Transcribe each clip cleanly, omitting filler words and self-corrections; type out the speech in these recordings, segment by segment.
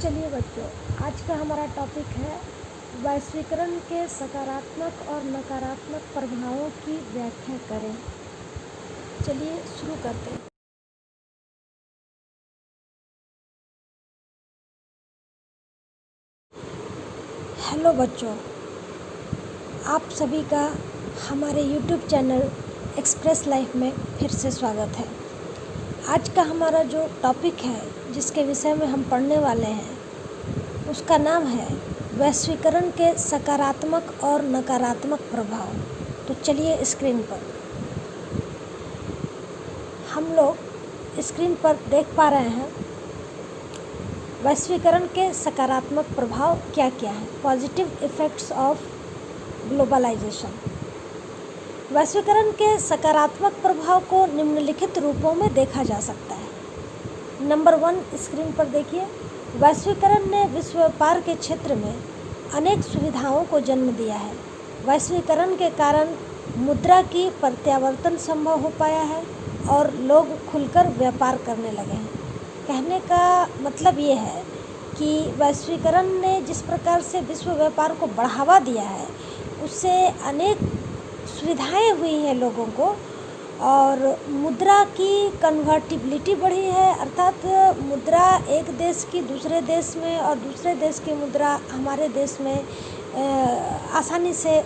चलिए बच्चों, आज का हमारा टॉपिक है वैश्वीकरण के सकारात्मक और नकारात्मक प्रभावों की व्याख्या करें। चलिए शुरू करते हैं। हेलो बच्चों, आप सभी का हमारे YouTube चैनल एक्सप्रेस लाइफ में फिर से स्वागत है। आज का हमारा जो टॉपिक है, जिसके विषय में हम पढ़ने वाले हैं, उसका नाम है वैश्वीकरण के सकारात्मक और नकारात्मक प्रभाव। तो चलिए स्क्रीन पर हम लोग स्क्रीन पर देख पा रहे हैं वैश्वीकरण के सकारात्मक प्रभाव क्या क्या हैं। Positive effects of globalisation. वैश्वीकरण के सकारात्मक प्रभाव को निम्नलिखित रूपों में देखा जा सकता है। नंबर 1 स्क्रीन पर देखिए। वैश्वीकरण ने विश्व व्यापार के क्षेत्र में अनेक सुविधाओं को जन्म दिया है। वैश्वीकरण के कारण मुद्रा की प्रत्यावर्तन संभव हो पाया है और लोग खुलकर व्यापार करने लगे हैं। कहने का मतलब ये है कि वैश्वीकरण ने जिस प्रकार से विश्व व्यापार को बढ़ावा दिया है, उससे अनेक सुविधाएं हुई हैं लोगों को, और मुद्रा की कन्वर्टिबिलिटी बढ़ी है, अर्थात मुद्रा एक देश की दूसरे देश में और दूसरे देश की मुद्रा हमारे देश में आसानी से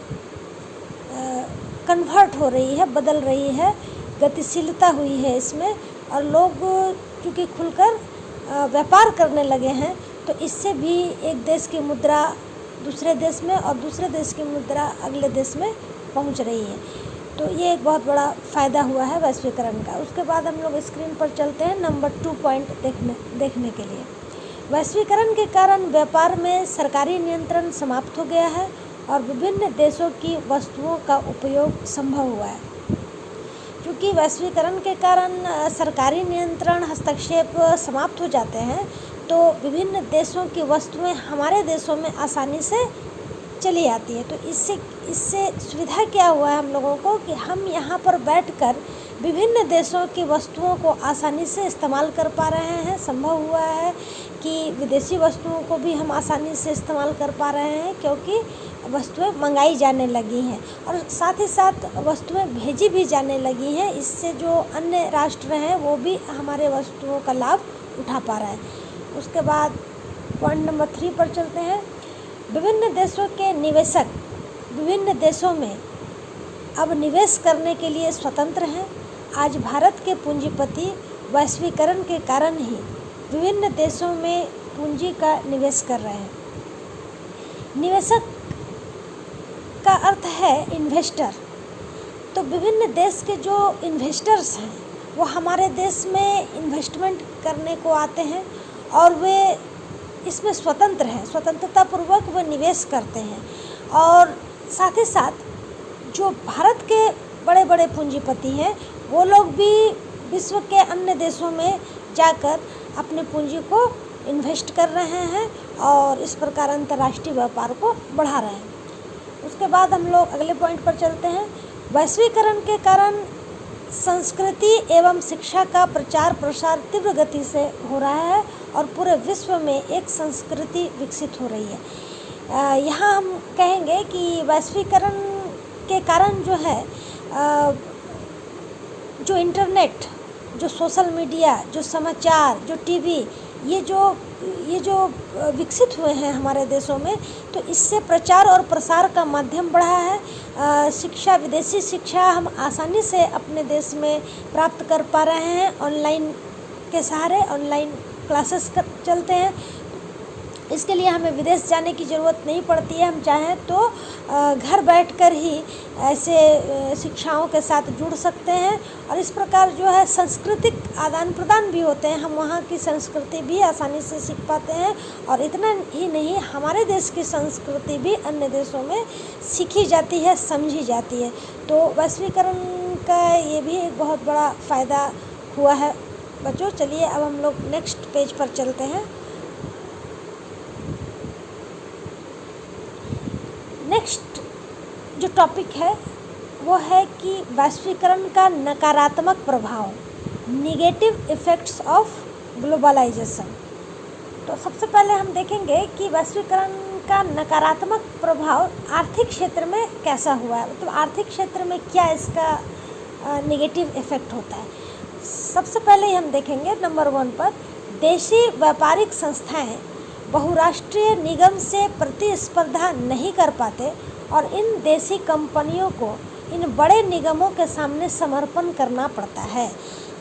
कन्वर्ट हो रही है, बदल रही है, गतिशीलता हुई है इसमें, और लोग चूँकि खुलकर व्यापार करने लगे हैं, तो इससे भी एक देश की मुद्रा दूसरे देश में और दूसरे देश की मुद्रा अगले देश में पहुंच रही है। तो ये एक बहुत बड़ा फ़ायदा हुआ है वैश्वीकरण का। उसके बाद हम लोग स्क्रीन पर चलते हैं नंबर 2 पॉइंट देखने के लिए। वैश्वीकरण के कारण व्यापार में सरकारी नियंत्रण समाप्त हो गया है और विभिन्न देशों की वस्तुओं का उपयोग संभव हुआ है। क्योंकि वैश्वीकरण के कारण सरकारी नियंत्रण हस्तक्षेप समाप्त हो जाते हैं, तो विभिन्न देशों की वस्तुएं हमारे देशों में आसानी से चली आती है। तो इससे सुविधा क्या हुआ है हम लोगों को कि हम यहाँ पर बैठकर विभिन्न देशों की वस्तुओं को आसानी से इस्तेमाल कर पा रहे हैं। संभव हुआ है कि विदेशी वस्तुओं को भी हम आसानी से इस्तेमाल कर पा रहे हैं, क्योंकि वस्तुएं मंगाई जाने लगी हैं और साथ ही साथ वस्तुएं भेजी भी जाने लगी हैं। इससे जो अन्य राष्ट्र हैं वो भी हमारे वस्तुओं का लाभ उठा पा रहे हैं। उसके बाद पॉइंट नंबर 3 पर चलते हैं। विभिन्न देशों के निवेशक विभिन्न देशों में अब निवेश करने के लिए स्वतंत्र हैं। आज भारत के पूंजीपति वैश्वीकरण के कारण ही विभिन्न देशों में पूंजी का निवेश कर रहे हैं। निवेशक का अर्थ है इन्वेस्टर। तो विभिन्न देश के जो इन्वेस्टर्स हैं वो हमारे देश में इन्वेस्टमेंट करने को आते हैं और वे इसमें स्वतंत्र हैं, स्वतंत्रतापूर्वक वे निवेश करते हैं। और साथ ही साथ जो भारत के बड़े बड़े पूंजीपति हैं वो लोग भी विश्व के अन्य देशों में जाकर अपनी पूंजी को इन्वेस्ट कर रहे हैं और इस प्रकार अंतर्राष्ट्रीय व्यापार को बढ़ा रहे हैं। उसके बाद हम लोग अगले पॉइंट पर चलते हैं। वैश्वीकरण के कारण संस्कृति एवं शिक्षा का प्रचार प्रसार तीव्र गति से हो रहा है और पूरे विश्व में एक संस्कृति विकसित हो रही है। यहाँ हम कहेंगे कि वैश्वीकरण के कारण जो है, जो इंटरनेट, जो सोशल मीडिया, जो समाचार, जो टीवी, ये जो विकसित हुए हैं हमारे देशों में, तो इससे प्रचार और प्रसार का माध्यम बढ़ा है। शिक्षा, विदेशी शिक्षा हम आसानी से अपने देश में प्राप्त कर पा रहे हैं। ऑनलाइन के सहारे ऑनलाइन क्लासेस चलते हैं। इसके लिए हमें विदेश जाने की ज़रूरत नहीं पड़ती है। हम चाहें तो घर बैठकर ही ऐसे शिक्षाओं के साथ जुड़ सकते हैं और इस प्रकार जो है सांस्कृतिक आदान प्रदान भी होते हैं। हम वहाँ की संस्कृति भी आसानी से सीख पाते हैं और इतना ही नहीं, हमारे देश की संस्कृति भी अन्य देशों में सीखी जाती है, समझी जाती है। तो वैश्वीकरण का ये भी एक बहुत बड़ा फ़ायदा हुआ है बच्चों। चलिए अब हम लोग नेक्स्ट पेज पर चलते हैं। नेक्स्ट जो टॉपिक है वो है कि वैश्वीकरण का नकारात्मक प्रभाव, नेगेटिव इफ़ेक्ट्स ऑफ ग्लोबलाइजेशन। तो सबसे पहले हम देखेंगे कि वैश्वीकरण का नकारात्मक प्रभाव आर्थिक क्षेत्र में कैसा हुआ है, मतलब आर्थिक क्षेत्र में क्या इसका नेगेटिव इफेक्ट होता है। सबसे पहले हम देखेंगे नंबर 1 पर, देशी व्यापारिक संस्थाएं बहुराष्ट्रीय निगम से प्रतिस्पर्धा नहीं कर पाते और इन देशी कंपनियों को इन बड़े निगमों के सामने समर्पण करना पड़ता है।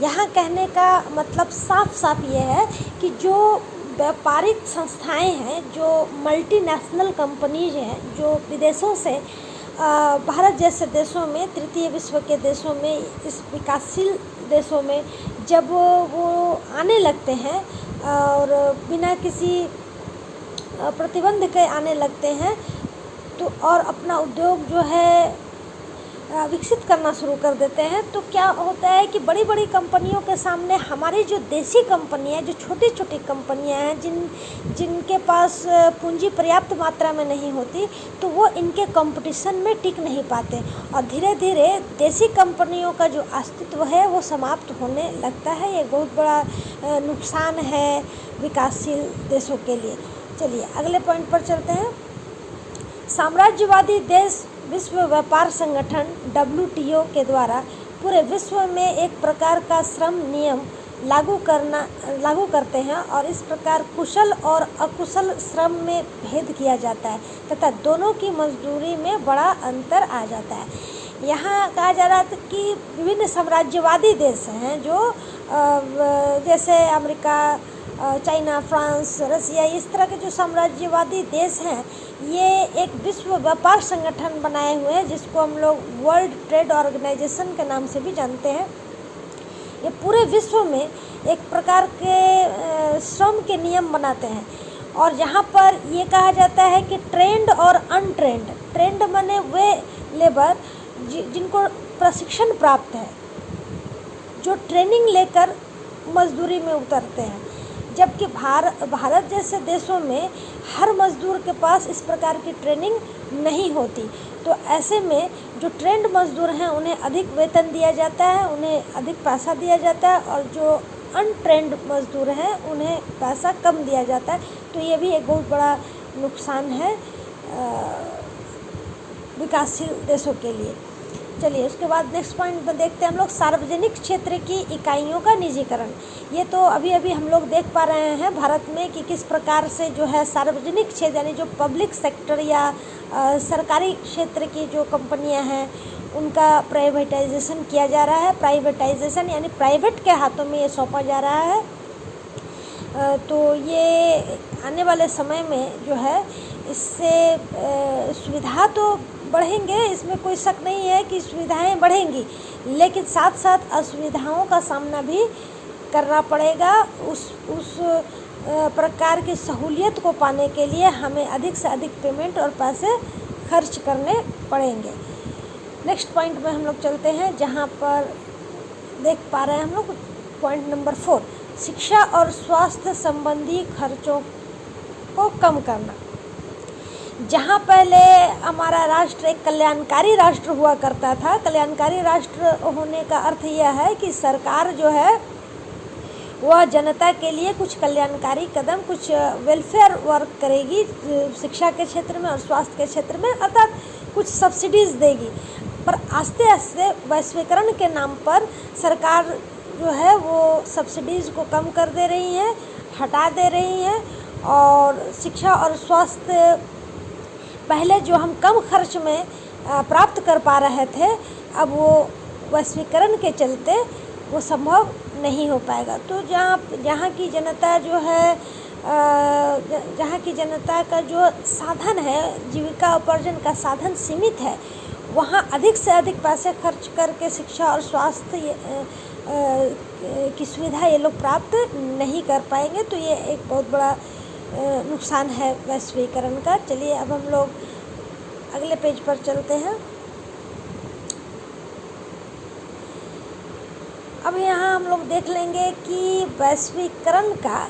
यहाँ कहने का मतलब साफ साफ ये है कि जो व्यापारिक संस्थाएं हैं, जो मल्टीनेशनल कंपनीज हैं, जो विदेशों से भारत जैसे देशों में, तृतीय विश्व के देशों में, इस विकासशील देशों में जब वो आने लगते हैं और बिना किसी प्रतिबंध के आने लगते हैं तो और अपना उद्योग जो है विकसित करना शुरू कर देते हैं, तो क्या होता है कि बड़ी बड़ी कंपनियों के सामने हमारी जो देसी कंपनियां, जो छोटी छोटी कंपनियां हैं, जिनके पास पूंजी पर्याप्त मात्रा में नहीं होती, तो वो इनके कंपटीशन में टिक नहीं पाते और धीरे धीरे देसी कंपनियों का जो अस्तित्व है वो समाप्त होने लगता है। ये बहुत बड़ा नुकसान है विकासशील देशों के लिए। चलिए अगले पॉइंट पर चलते हैं। साम्राज्यवादी देश विश्व व्यापार संगठन WTO के द्वारा पूरे विश्व में एक प्रकार का श्रम नियम लागू करते हैं और इस प्रकार कुशल और अकुशल श्रम में भेद किया जाता है तथा दोनों की मजदूरी में बड़ा अंतर आ जाता है। यहाँ कहा जा रहा था कि विभिन्न साम्राज्यवादी देश हैं जो जैसे अमेरिका, चाइना, फ्रांस, रसिया, इस तरह के जो साम्राज्यवादी देश हैं, ये एक विश्व व्यापार संगठन बनाए हुए हैं जिसको हम लोग वर्ल्ड ट्रेड ऑर्गेनाइजेशन के नाम से भी जानते हैं। ये पूरे विश्व में एक प्रकार के श्रम के नियम बनाते हैं और यहाँ पर ये कहा जाता है कि ट्रेंड और अनट्रेंड, ट्रेंड माने वे लेबर जिनको प्रशिक्षण प्राप्त है, जो ट्रेनिंग लेकर मजदूरी में उतरते हैं, जबकि भारत जैसे देशों में हर मजदूर के पास इस प्रकार की ट्रेनिंग नहीं होती। तो ऐसे में जो ट्रेंड मजदूर हैं उन्हें अधिक वेतन दिया जाता है, उन्हें अधिक पैसा दिया जाता है और जो अनट्रेंड मजदूर हैं उन्हें पैसा कम दिया जाता है। तो ये भी एक बहुत बड़ा नुकसान है विकासशील देशों के लिए। चलिए उसके बाद नेक्स्ट पॉइंट में देखते हैं हम लोग, सार्वजनिक क्षेत्र की इकाइयों का निजीकरण। ये तो अभी अभी हम लोग देख पा रहे हैं भारत में कि किस प्रकार से जो है सार्वजनिक क्षेत्र यानी जो पब्लिक सेक्टर या सरकारी क्षेत्र की जो कंपनियां हैं उनका प्राइवेटाइजेशन किया जा रहा है। प्राइवेटाइजेशन यानी प्राइवेट के हाथों में ये सौंपा जा रहा है। तो ये आने वाले समय में जो है इससे सुविधा तो बढ़ेंगे, इसमें कोई शक नहीं है कि सुविधाएं बढ़ेंगी, लेकिन साथ साथ असुविधाओं का सामना भी करना पड़ेगा। उस प्रकार की सहूलियत को पाने के लिए हमें अधिक से अधिक पेमेंट और पैसे खर्च करने पड़ेंगे। नेक्स्ट पॉइंट में हम लोग चलते हैं जहां पर देख पा रहे हैं हम लोग पॉइंट नंबर 4, शिक्षा और स्वास्थ्य संबंधी खर्चों को कम करना। जहाँ पहले हमारा राष्ट्र एक कल्याणकारी राष्ट्र हुआ करता था, कल्याणकारी राष्ट्र होने का अर्थ यह है कि सरकार जो है वह जनता के लिए कुछ कल्याणकारी कदम, कुछ वेलफेयर वर्क करेगी शिक्षा के क्षेत्र में और स्वास्थ्य के क्षेत्र में, अर्थात कुछ सब्सिडीज़ देगी। पर आस्ते आस्ते वैश्वीकरण के नाम पर सरकार जो है वो सब्सिडीज़ को कम कर दे रही है, हटा दे रही है और शिक्षा और स्वास्थ्य पहले जो हम कम खर्च में प्राप्त कर पा रहे थे, अब वो वैश्वीकरण के चलते वो संभव नहीं हो पाएगा। तो जहाँ की जनता जो है, जहाँ की जनता का जो साधन है, जीविका उपार्जन का साधन सीमित है, वहाँ अधिक से अधिक पैसे खर्च करके शिक्षा और स्वास्थ्य की सुविधा ये लोग प्राप्त नहीं कर पाएंगे। तो ये एक बहुत बड़ा नुकसान है वैश्वीकरण का। चलिए अब हम लोग अगले पेज पर चलते हैं। अब यहाँ हम लोग देख लेंगे कि वैश्वीकरण का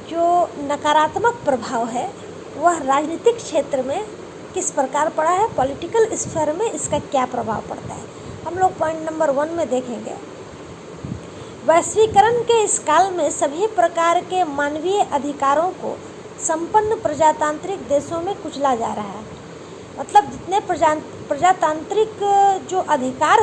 जो नकारात्मक प्रभाव है वह राजनीतिक क्षेत्र में किस प्रकार पड़ा है, पॉलिटिकल स्फीयर में इसका क्या प्रभाव पड़ता है। हम लोग पॉइंट नंबर 1 में देखेंगे वैश्वीकरण के इस काल में सभी प्रकार के मानवीय अधिकारों को संपन्न प्रजातांत्रिक देशों में कुचला जा रहा है। मतलब जितने प्रजातांत्रिक जो अधिकार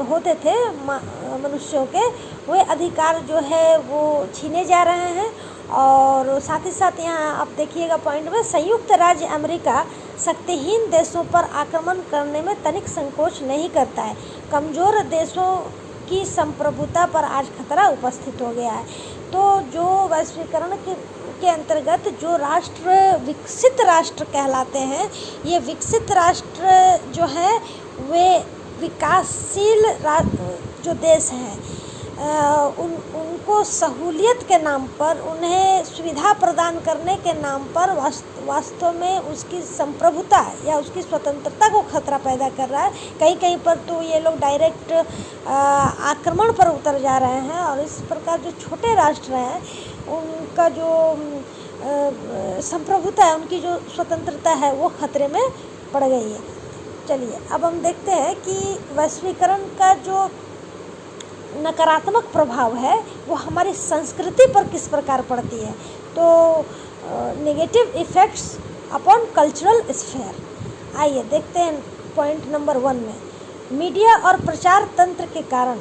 होते थे मनुष्यों के, वे अधिकार जो है वो छीने जा रहे हैं। और साथ ही साथ यहाँ आप देखिएगा पॉइंट में, संयुक्त राज्य अमेरिका शक्तिहीन देशों पर आक्रमण करने में तनिक संकोच नहीं करता है। कमज़ोर देशों की संप्रभुता पर आज खतरा उपस्थित हो गया है। तो जो वैश्वीकरण के अंतर्गत जो राष्ट्र विकसित राष्ट्र कहलाते हैं, ये विकसित राष्ट्र जो है वे विकासशील जो देश हैं उनको सहूलियत के नाम पर, उन्हें सुविधा प्रदान करने के नाम पर वास्तव में उसकी संप्रभुता या उसकी स्वतंत्रता को खतरा पैदा कर रहा है। कहीं कहीं पर तो ये लोग डायरेक्ट आक्रमण पर उतर जा रहे हैं और इस प्रकार जो छोटे राष्ट्र हैं उनका जो संप्रभुता है, उनकी जो स्वतंत्रता है वो खतरे में पड़ गई है। चलिए अब हम देखते हैं कि वैश्वीकरण का जो नकारात्मक प्रभाव है वो हमारी संस्कृति पर किस प्रकार पड़ती है। तो negative effects upon cultural sphere. आइए देखते हैं पॉइंट नंबर 1 में, मीडिया और प्रचार तंत्र के कारण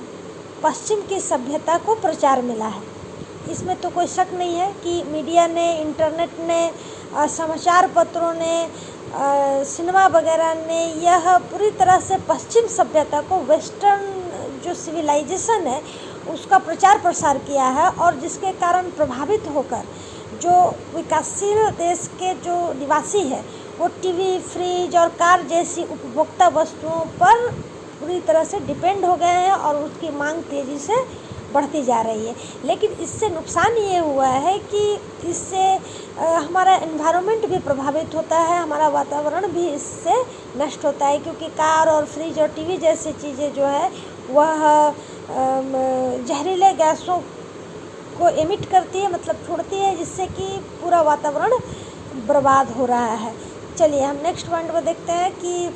पश्चिम की सभ्यता को प्रचार मिला है। इसमें तो कोई शक नहीं है कि मीडिया ने, इंटरनेट ने, समाचार पत्रों ने, सिनेमा वगैरह ने यह पूरी तरह से पश्चिम सभ्यता को, वेस्टर्न जो सिविलाइजेशन है उसका प्रचार प्रसार किया है। और जिसके कारण प्रभावित होकर जो विकासशील देश के जो निवासी है वो टीवी, फ्रिज और कार जैसी उपभोक्ता वस्तुओं पर पूरी तरह से डिपेंड हो गए हैं और उसकी मांग तेज़ी से बढ़ती जा रही है। लेकिन इससे नुकसान ये हुआ है कि इससे हमारा एनवायरनमेंट भी प्रभावित होता है, हमारा वातावरण भी इससे नष्ट होता है, क्योंकि कार और फ्रिज और टीवी जैसी चीज़ें जो है वह जहरीले गैसों को एमिट करती है, मतलब छोड़ती है, जिससे कि पूरा वातावरण बर्बाद हो रहा है। चलिए हम नेक्स्ट पॉइंट पर देखते हैं कि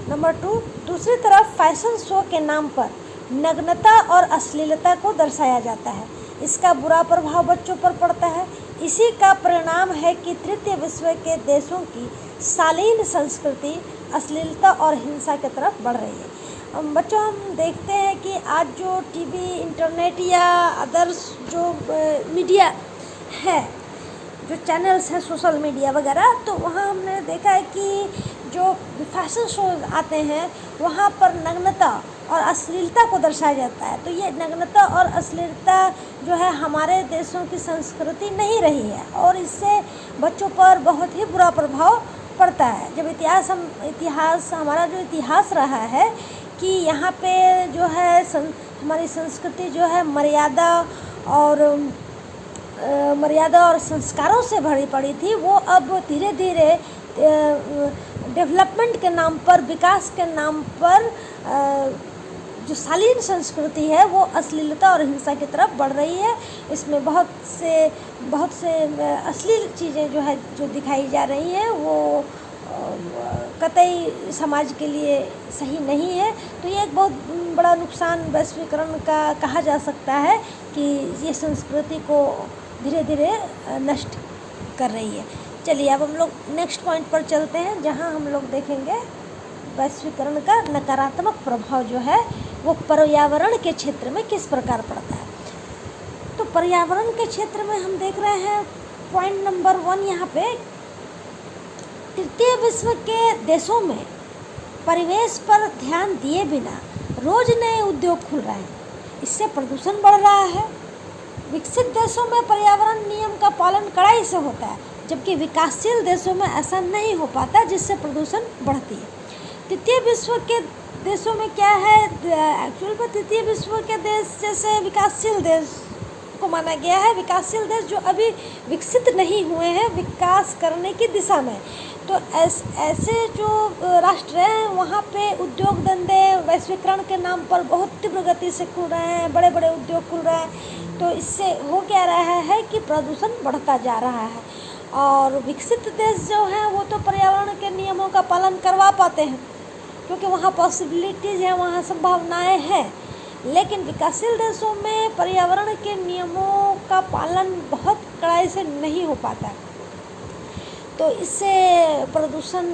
नंबर 2, दूसरी तरफ फैशन शो के नाम पर नग्नता और अश्लीलता को दर्शाया जाता है। इसका बुरा प्रभाव बच्चों पर पड़ता है। इसी का परिणाम है कि तृतीय विश्व के देशों की शालीन संस्कृति अश्लीलता और हिंसा की तरफ बढ़ रही है। बच्चों हम देखते हैं कि आज जो टीवी, इंटरनेट या अदर्स जो मीडिया है, जो चैनल्स हैं सोशल मीडिया वगैरह, तो वहाँ हमने देखा है कि जो फैशन शो आते हैं वहाँ पर नग्नता और अश्लीलता को दर्शाया जाता है। तो ये नग्नता और अश्लीलता जो है हमारे देशों की संस्कृति नहीं रही है और इससे बच्चों पर बहुत ही बुरा प्रभाव पड़ता है। जब हमारा जो इतिहास रहा है कि यहाँ पे जो है हमारी संस्कृति जो है मर्यादा और संस्कारों से भरी पड़ी थी, वो अब धीरे धीरे डेवलपमेंट के नाम पर, विकास के नाम पर जो शालीन संस्कृति है वो अश्लीलता और हिंसा की तरफ बढ़ रही है। इसमें बहुत से अश्लील चीज़ें जो है जो दिखाई जा रही हैं वो कतई समाज के लिए सही नहीं है। तो ये एक बहुत बड़ा नुकसान वैश्वीकरण का कहा जा सकता है कि ये संस्कृति को धीरे धीरे नष्ट कर रही है। चलिए अब हम लोग नेक्स्ट पॉइंट पर चलते हैं, जहां हम लोग देखेंगे वैश्वीकरण का नकारात्मक प्रभाव जो है वो पर्यावरण के क्षेत्र में किस प्रकार पड़ता है। तो पर्यावरण के क्षेत्र में हम देख रहे हैं पॉइंट नंबर 1 यहाँ पे, तृतीय विश्व के देशों में परिवेश पर ध्यान दिए बिना रोज नए उद्योग खुल रहे हैं, इससे प्रदूषण बढ़ रहा है। विकसित देशों में पर्यावरण नियम का पालन कड़ाई से होता है, जबकि विकासशील देशों में ऐसा नहीं हो पाता, जिससे प्रदूषण बढ़ती है। तृतीय विश्व के देशों में क्या है, एक्चुअल में तृतीय विश्व के देश जैसे विकासशील देश को माना गया है, विकासशील देश जो अभी विकसित नहीं हुए हैं विकास करने की दिशा में। तो ऐसे जो राष्ट्र हैं वहाँ पे उद्योग धंधे वैश्वीकरण के नाम पर बहुत तीव्र गति से खुल रहे हैं, बड़े बड़े उद्योग खुल रहे हैं। तो इससे हो क्या रहा है कि प्रदूषण बढ़ता जा रहा है। और विकसित देश जो हैं वो तो पर्यावरण के नियमों का पालन करवा पाते हैं, क्योंकि वहाँ पॉसिबिलिटीज़ हैं, वहाँ संभावनाएं हैं। लेकिन विकासशील देशों में पर्यावरण के नियमों का पालन बहुत कड़ाई से नहीं हो पाता, तो इससे प्रदूषण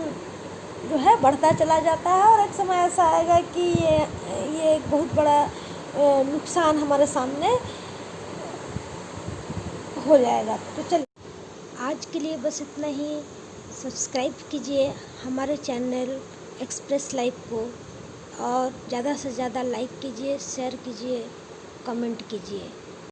जो है बढ़ता चला जाता है और एक समय ऐसा आएगा कि ये एक बहुत बड़ा नुकसान हमारे सामने हो जाएगा। तो चलिए आज के लिए बस इतना ही। सब्सक्राइब कीजिए हमारे चैनल एक्सप्रेस लाइफ को और ज़्यादा से ज़्यादा लाइक कीजिए, शेयर कीजिए, कमेंट कीजिए।